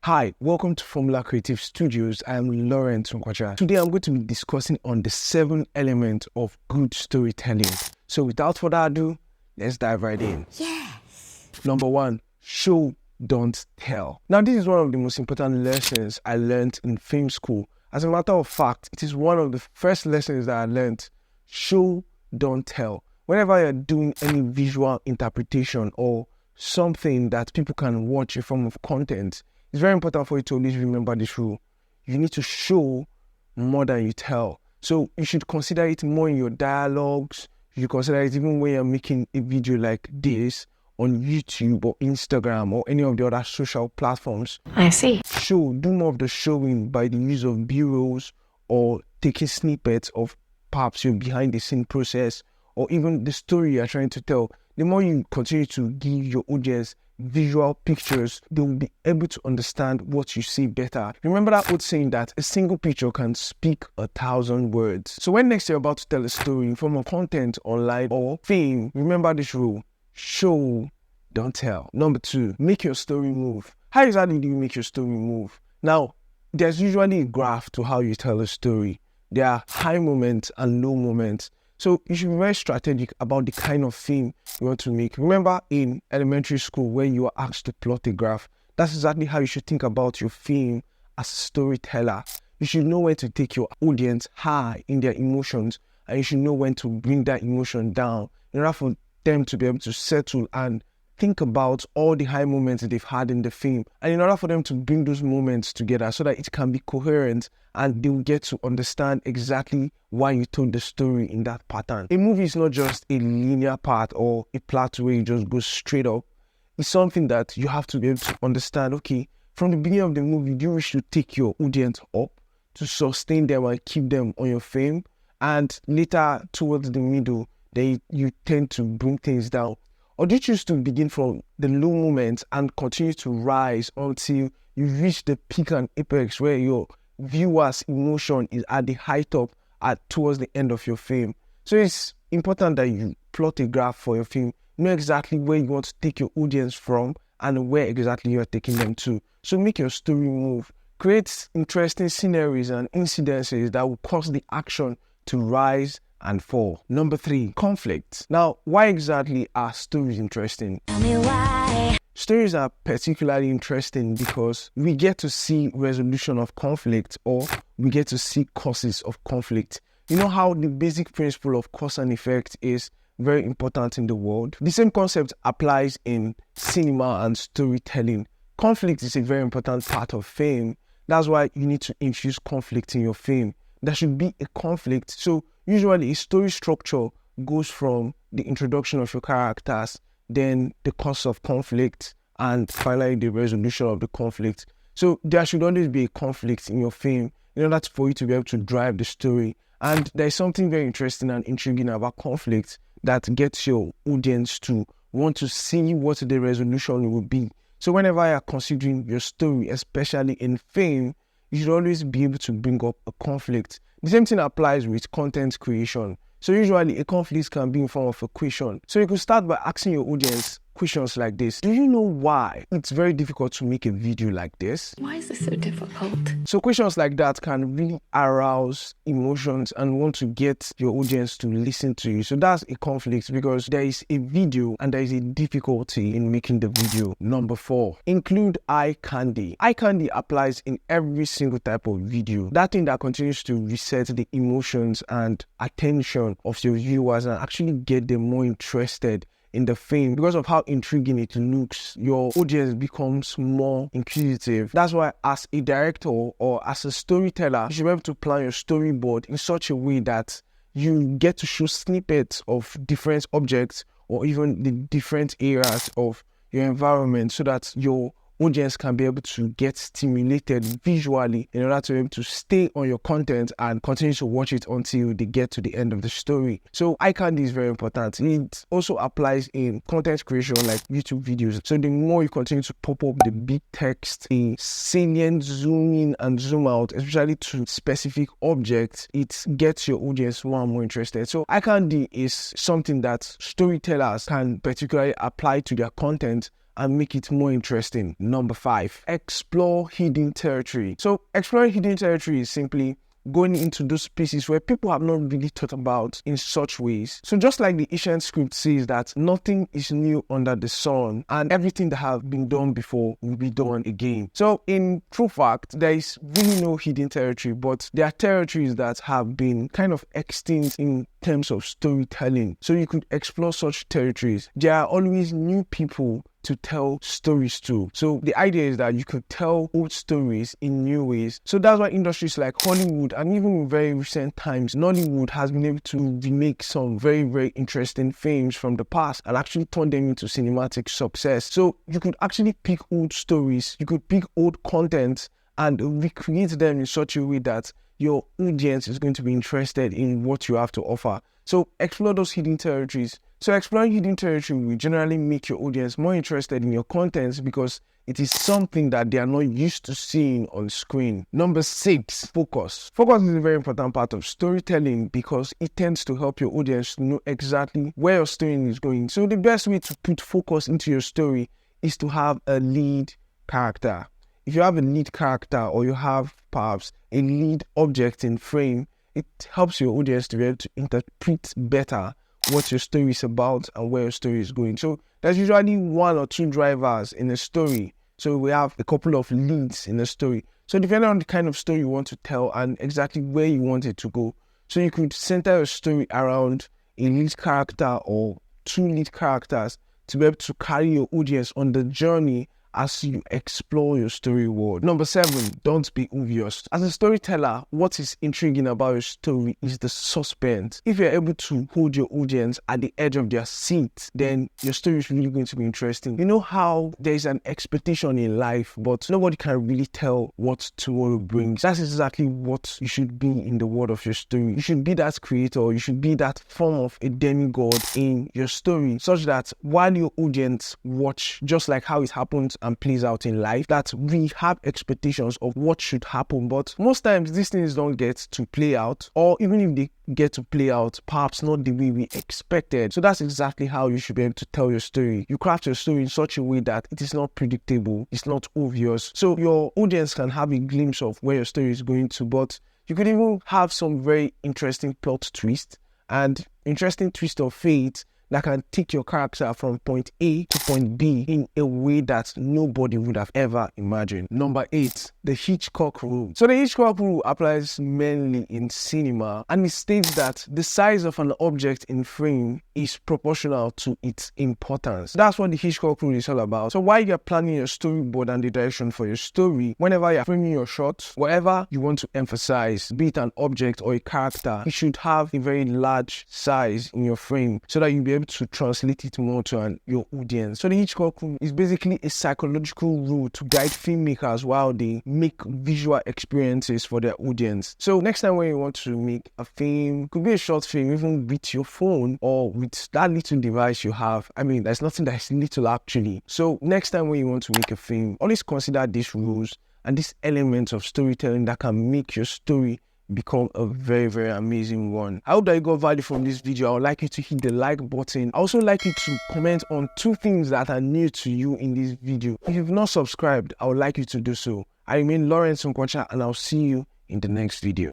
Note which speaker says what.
Speaker 1: Hi, welcome to Formula Creative Studios. I am Lawrence Nkwocha. Today I'm going to be discussing on the 7 elements of good storytelling. So without further ado, let's dive right in.
Speaker 2: Yes.
Speaker 1: Number 1, show, don't tell. Now this is one of the most important lessons I learned in film school. As a matter of fact, it is one of the first lessons that I learned. Show, don't tell. Whenever you're doing any visual interpretation or something that people can watch in form of content, it's very important for you to always remember this rule. You need to show more than you tell. So you should consider it more in your dialogues. You should consider it even when you're making a video like this on YouTube or Instagram or any of the other social platforms.
Speaker 2: I see.
Speaker 1: Do more of the showing by the use of B-rolls or taking snippets of perhaps your behind the scene process or even the story you're trying to tell. The more you continue to give your audience visual pictures, they will be able to understand what you see better. Remember that old saying that a single picture can speak 1,000 words. So when next you're about to tell a story in form of content online or film, remember this rule. Show, don't tell. Number 2, make your story move. How exactly do you make your story move? Now, there's usually a graph to how you tell a story. There are high moments and low moments. So you should be very strategic about the kind of film you want to make. Remember in elementary school when you are asked to plot a graph, that's exactly how you should think about your film as a storyteller. You should know when to take your audience high in their emotions, and you should know when to bring that emotion down in order for them to be able to settle and think about all the high moments that they've had in the film, and in order for them to bring those moments together so that it can be coherent and they will get to understand exactly why you told the story in that pattern. A movie is not just a linear path or a plot where you just go straight up. It's something that you have to be able to understand, okay, from the beginning of the movie, do you wish to take your audience up to sustain them and keep them on your film? And later, towards the middle, you tend to bring things down. Or do you choose to begin from the low moments and continue to rise until you reach the peak and apex where your viewer's emotion is at the high top towards the end of your film? So it's important that you plot a graph for your film, know exactly where you want to take your audience from and where exactly you're taking them to. So make your story move. Create interesting scenarios and incidences that will cause the action to rise and fall. Number 3, conflict. Now, why exactly are stories interesting?
Speaker 2: Tell me why.
Speaker 1: Stories are particularly interesting because we get to see resolution of conflict, or we get to see causes of conflict. You know how the basic principle of cause and effect is very important in the world? The same concept applies in cinema and storytelling. Conflict is a very important part of film. That's why you need to infuse conflict in your film. There should be a conflict. So usually a story structure goes from the introduction of your characters, then the cause of conflict, and finally the resolution of the conflict. So there should always be a conflict in your film in order for you to be able to drive the story. And there's something very interesting and intriguing about conflict that gets your audience to want to see what the resolution will be. So whenever you're considering your story, especially in film, you should always be able to bring up a conflict. The same thing applies with content creation. So usually a conflict can be in form of a question. So you could start by asking your audience questions like this. Do you know why it's very difficult to make a video like this?
Speaker 2: Why is this so difficult?
Speaker 1: So questions like that can really arouse emotions and want to get your audience to listen to you. So that's a conflict because there is a video and there is a difficulty in making the video. Number 4, include eye candy. Eye candy applies in every single type of video. That thing that continues to reset the emotions and attention of your viewers and actually get them more interested in the film. Because of how intriguing it looks, your audience becomes more inquisitive. That's why as a director or as a storyteller, you should be able to plan your storyboard in such a way that you get to show snippets of different objects or even the different areas of your environment so that your audience can be able to get stimulated visually in order to be able to stay on your content and continue to watch it until they get to the end of the story. So eye candy is very important. It also applies in content creation like YouTube videos. So the more you continue to pop up the big text, the salient zoom in and zoom out, especially to specific objects, it gets your audience more and more interested. So eye candy is something that storytellers can particularly apply to their content and make it more interesting. Number 5, explore hidden territory. So exploring hidden territory is simply going into those spaces where people have not really thought about in such ways. So just like the ancient script says that nothing is new under the sun, and everything that have been done before will be done again. So in true fact, there is really no hidden territory, but there are territories that have been kind of extinct in terms of storytelling. So you could explore such territories. There are always new people to tell stories to. So the idea is that you could tell old stories in new ways. So that's why industries like Hollywood and even in very recent times, Nollywood has been able to remake some very, very interesting films from the past and actually turn them into cinematic success. So you could actually pick old stories, you could pick old content and recreate them in such a way that your audience is going to be interested in what you have to offer. So explore those hidden territories. So exploring hidden territory will generally make your audience more interested in your content because it is something that they are not used to seeing on screen. Number 6, focus. Focus is a very important part of storytelling because it tends to help your audience to know exactly where your story is going. So the best way to put focus into your story is to have a lead character. If you have a lead character or you have perhaps a lead object in frame, it helps your audience to be able to interpret better what your story is about and where your story is going. So there's usually 1 or 2 drivers in a story. So we have a couple of leads in a story. So depending on the kind of story you want to tell and exactly where you want it to go. So you could center a story around a lead character or 2 lead characters to be able to carry your audience on the journey as you explore your story world. Number 7, don't be obvious. As a storyteller, what is intriguing about your story is the suspense. If you're able to hold your audience at the edge of their seat, then your story is really going to be interesting. You know how there's an expectation in life, but nobody can really tell what tomorrow brings. That's exactly what you should be in the world of your story. You should be that creator. You should be that form of a demigod in your story, such that while your audience watch, just like how it happens and plays out in life, that we have expectations of what should happen, but most times these things don't get to play out, or even if they get to play out, perhaps not the way we expected. So that's exactly how you should be able to tell your story. You craft your story in such a way that it is not predictable, it's not obvious, so your audience can have a glimpse of where your story is going to, but you could even have some very interesting plot twist and interesting twist of fate that can take your character from point A to point B in a way that nobody would have ever imagined. Number 8, the Hitchcock rule. So the Hitchcock rule applies mainly in cinema, and it states that the size of an object in frame is proportional to its importance. That's what the Hitchcock rule is all about. So while you're planning your storyboard and the direction for your story, whenever you're framing your shot, whatever you want to emphasize, be it an object or a character, it should have a very large size in your frame so that you'll be able to translate it more to your audience. So the Hitchcock rule is basically a psychological rule to guide filmmakers while they make visual experiences for their audience. So next time when you want to make a film, could be a short film, even with your phone or with that little device you have. I mean, there's nothing that's little actually. So next time when you want to make a film, always consider these rules and these elements of storytelling that can make your story become a very, very amazing one. I hope that you got value from this video. I would like you to hit the like button. I also like you to comment on 2 things that are new to you in this video. If you've not subscribed, I would like you to do so. I remain Nkwocha, and I'll see you in the next video.